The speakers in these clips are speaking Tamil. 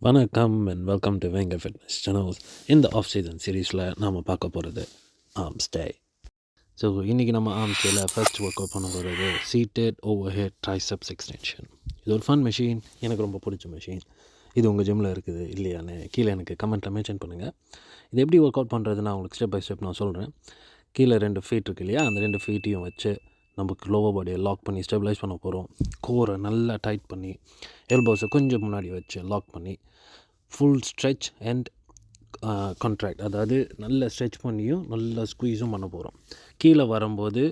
வணக்கம் and welcome to Wenger fitness channels. இந்த ஆஃப் சீசன் சீரீஸில் நாம் பார்க்க போகிறது ஆர்ம்ஸ் டே. ஸோ இன்றைக்கி நம்ம ஆர்ம்ஸ் டேயில் ஃபர்ஸ்ட் ஒர்க் அவுட் பண்ண போகிறது seated overhead triceps extension. இது ஒரு ஃபன் மெஷின், எனக்கு ரொம்ப பிடிச்ச மெஷின். இது உங்கள் ஜிம்மில் இருக்குது இல்லையான்னு கீழே எனக்கு கமெண்ட்டில் மென்ஷன் பண்ணுங்கள். இது எப்படி ஒர்க் அவுட் பண்ணுறதுன்னு நான் உங்களுக்கு ஸ்டெப் பை ஸ்டெப் நான் சொல்கிறேன். கீழே 2 ஃபீட் இருக்குது இல்லையா, அந்த 2 ஃபீட்டையும் வச்சு நமக்கு லோவர் பாடியை லாக் பண்ணி ஸ்டெபிலைஸ் பண்ண போகிறோம். கோரை நல்லா டைட் பண்ணி எல்போஸை கொஞ்சம் முன்னாடி வச்சு லாக் பண்ணி ஃபுல் ஸ்ட்ரெச் அண்ட் கான்ட்ராக்ட், அதாவது நல்ல ஸ்ட்ரெச் பண்ணியும் நல்ல ஸ்குவீஸும் பண்ண போகிறோம். கீழே வரும்போது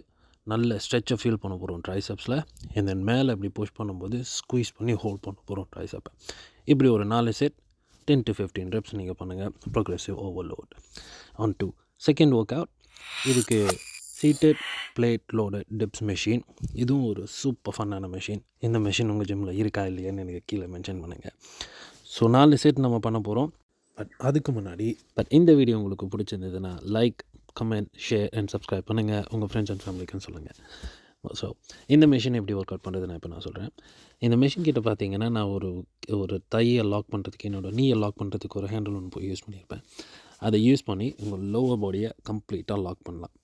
நல்ல ஸ்ட்ரெச்சை ஃபீல் பண்ண போகிறோம் ட்ரைசெப்ஸில். அண்ட் தென் மேலே இப்படி புஷ் பண்ணும்போது ஸ்குவீஸ் பண்ணி ஹோல்ட் பண்ண போகிறோம் ட்ரைசெப்பை. இப்படி ஒரு 4 செட் 10 to 15 ரெப்ஸ் நீங்கள் பண்ணுங்கள். Progressive overload. On to second work out. இதுக்கு seated plate loaded dips machine. இதுவும் ஒரு சூப்பர் ஃபன்னான மெஷின். இந்த மெஷின் உங்கள் ஜிம்மில் இருக்கா இல்லையான்னு எனக்கு கீழே மென்ஷன் பண்ணுங்கள். ஸோ 4 செட் நம்ம பண்ண போகிறோம். அதுக்கு முன்னாடி இந்த வீடியோ உங்களுக்கு பிடிச்சிருந்ததுன்னா like, comment, share and subscribe பண்ணுங்கள். உங்கள் ஃப்ரெண்ட்ஸ் அண்ட் ஃபேமிலிக்குன்னு சொல்லுங்கள். ஸோ இந்த மெஷின் எப்படி ஒர்க் அவுட் பண்ணுறது நான் இப்போ நான் சொல்கிறேன். இந்த மெஷின் கிட்ட பார்த்தீங்கன்னா நான் ஒரு தையை லாக் பண்ணுறதுக்கு, என்னோடய நீயை லாக் பண்ணுறதுக்கு ஒரு ஹேண்டில் ஒன்று போய் யூஸ் பண்ணியிருப்பேன். அதை யூஸ் பண்ணி உங்கள் லோவர் பாடியை கம்ப்ளீட்டாக லாக் பண்ணலாம்.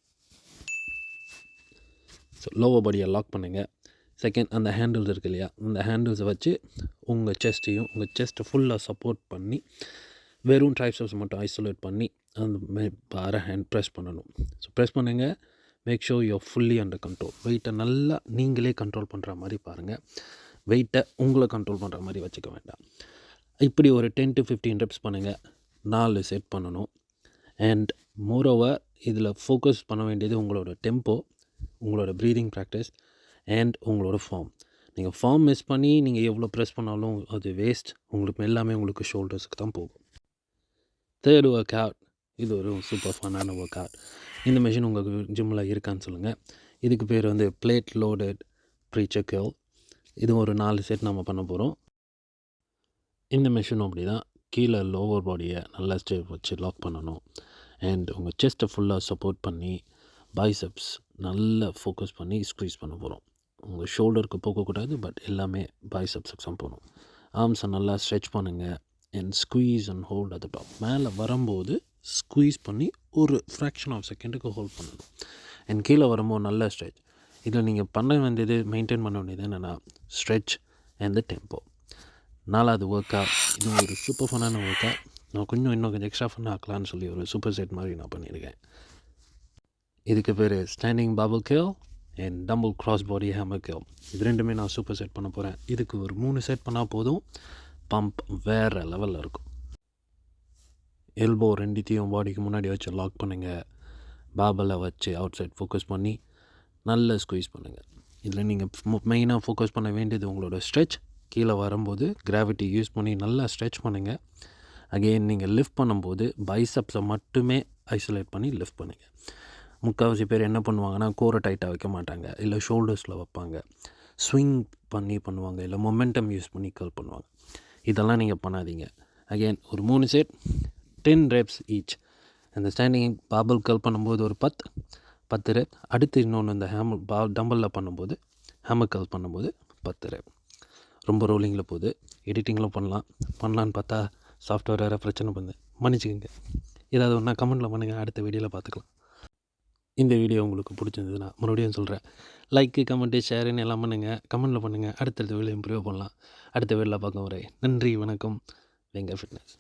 ஸோ லோவர் பாடியை லாக் பண்ணுங்கள். செகண்ட், அந்த ஹேண்டில்ஸ் இருக்குது இல்லையா, அந்த ஹேண்டில்ஸை வச்சு உங்கள் செஸ்ட்டை ஃபுல்லாக சப்போர்ட் பண்ணி வெறும் ட்ரைசெப்ஸ் மட்டும் ஐசோலேட் பண்ணி அந்த பாரை ஹேண்ட் ப்ரெஸ் பண்ணணும். ஸோ ப்ரெஸ் பண்ணுங்கள். Make sure you are fully under control. வெயிட்டை நல்லா நீங்களே கண்ட்ரோல் பண்ணுற மாதிரி பாருங்கள். வெயிட்டை உங்களை கண்ட்ரோல் பண்ணுற மாதிரி வச்சுக்க வேண்டாம். இப்படி ஒரு 10 to 15 ரெப்ஸ் பண்ணுங்கள். 4 செட் பண்ணணும். அண்ட் மோரோவர் இதில் ஃபோக்கஸ் பண்ண வேண்டியது உங்களோட டெம்போ, உங்களோட ப்ரீதிங் ப்ராக்டிஸ் அண்ட் உங்களோட ஃபார்ம். நீங்கள் ஃபார்ம் மிஸ் பண்ணி நீங்கள் எவ்வளோ ப்ரெஸ் பண்ணாலும் அது வேஸ்ட். உங்களுக்கு எல்லாமே உங்களுக்கு ஷோல்டர்ஸுக்கு தான் போகும். Third work out. இது ஒரு சூப்பர் ஃபன்னான ஒர்க் அவுட். இந்த மெஷின் உங்கள் ஜிம்மில் இருக்கான்னு சொல்லுங்கள். இதுக்கு பேர் வந்து பிளேட் லோடட் ப்ரீச்சர் கர்ல். இது ஒரு 4 செட் நம்ம பண்ண போகிறோம். இந்த மெஷினும் அப்படி தான். கீழே லோவர் பாடியை நல்லா ஸ்டெப் வச்சு லாக் பண்ணணும். அண்ட் உங்கள் செஸ்ட்டை ஃபுல்லாக சப்போர்ட் பண்ணி பைசெப்ஸ் நல்லா ஃபோக்கஸ் பண்ணி ஸ்க்வீஸ் பண்ண போகிறோம். உங்கள் ஷோல்டருக்கு போகக்கூடாது, பட் எல்லாமே பைசெப்ஸுக்கு தான் போகணும். ஆர்ம்ஸை நல்லா ஸ்ட்ரெச் பண்ணுங்கள் and squeeze and hold at the top. மேலே வரும்போது ஸ்குவீஸ் பண்ணி ஒரு ஃப்ராக்ஷன் ஆஃப் செகண்டுக்கு ஹோல்ட் பண்ணணும். அண்ட் கீழே வரும்போது நல்ல ஸ்ட்ரெச். இதில் நீங்கள் பண்ண வேண்டியது, மெயின்டைன் பண்ண வேண்டியது என்னென்னா ஸ்ட்ரெச் அண்ட் த டெம்போ. 4வது ஒர்க் அவுட். இது ஒரு சூப்பர் ஃபன்னான ஒர்க் அவுட். நான் இன்னும் கொஞ்சம் எக்ஸ்ட்ரா ஃபன் ஆக்கலான்னு சொல்லி ஒரு சூப்பர் செட் மாதிரி நான் பண்ணியிருக்கேன். இதுக்கு பேர் standing barbell curl and dumbbell cross body hammer curl. இது ரெண்டுமே நான் சூப்பர் செட் பண்ண போகிறேன். இதுக்கு ஒரு 3 செட் பண்ணால் போதும். பம்ப் வேறு லெவலில் இருக்கும். எல்போ 2த்தையும் பாடிக்கு முன்னாடி வச்சு லாக் பண்ணுங்கள். பாபலை வச்சு அவுட் சைட் ஃபோக்கஸ் பண்ணி நல்லா ஸ்குவீஸ் பண்ணுங்கள். இதில் நீங்கள் மெயினாக ஃபோக்கஸ் பண்ண வேண்டியது உங்களோட ஸ்ட்ரெச். கீழே வரும்போது கிராவிட்டி யூஸ் பண்ணி நல்லா ஸ்ட்ரெச் பண்ணுங்கள். அகெயின் நீங்கள் லிஃப்ட் பண்ணும்போது பைசெப்ஸை மட்டுமே ஐசோலேட் பண்ணி லிஃப்ட் பண்ணுங்கள். முக்கால்வாசி பேர் என்ன பண்ணுவாங்கன்னா கோரை டைட்டாக வைக்க மாட்டாங்க, இல்லை ஷோல்டர்ஸில் வைப்பாங்க, ஸ்விங் பண்ணி பண்ணுவாங்க, இல்லை மொமெண்டம் யூஸ் பண்ணி கர்ல் பண்ணுவாங்க. இதெல்லாம் நீங்கள் பண்ணாதீங்க. அகெயின் ஒரு 3 செட் 10 ரெப்ஸ் ஈச். அந்த ஸ்டாண்டிங் பாபிள் கர்ல் பண்ணும்போது ஒரு 10 ரெப். அடுத்து இன்னொன்று இந்த டம்பலில் பண்ணும்போது ஹேமர் கர்ல் பண்ணும்போது 10 ரெப். ரொம்ப ரோலிங்கில் போகுது. எடிட்டிங்கில் பண்ணலான்னு பார்த்தா சாஃப்ட்வேர் வேறு பிரச்சனை பண்ணுது, மன்னிச்சுக்கோங்க. ஏதாவது ஒன்றா கமெண்ட்டில் பண்ணுங்கள், அடுத்த வீடியோவில் பார்த்துக்கலாம். இந்த வீடியோ உங்களுக்கு பிடிச்சிருந்ததுன்னா மறுபடியும் சொல்கிறேன், லைக்கு, கமெண்ட்டு, ஷேருன்னு எல்லாம் பண்ணுங்கள். கமெண்ட்டில் பண்ணுங்கள். அடுத்தடுத்த வீடியோ இம்ப்ரூவ் பண்ணலாம். அடுத்த வீடியோவில் பார்க்க வரேன். நன்றி, வணக்கம். Wenger fitness.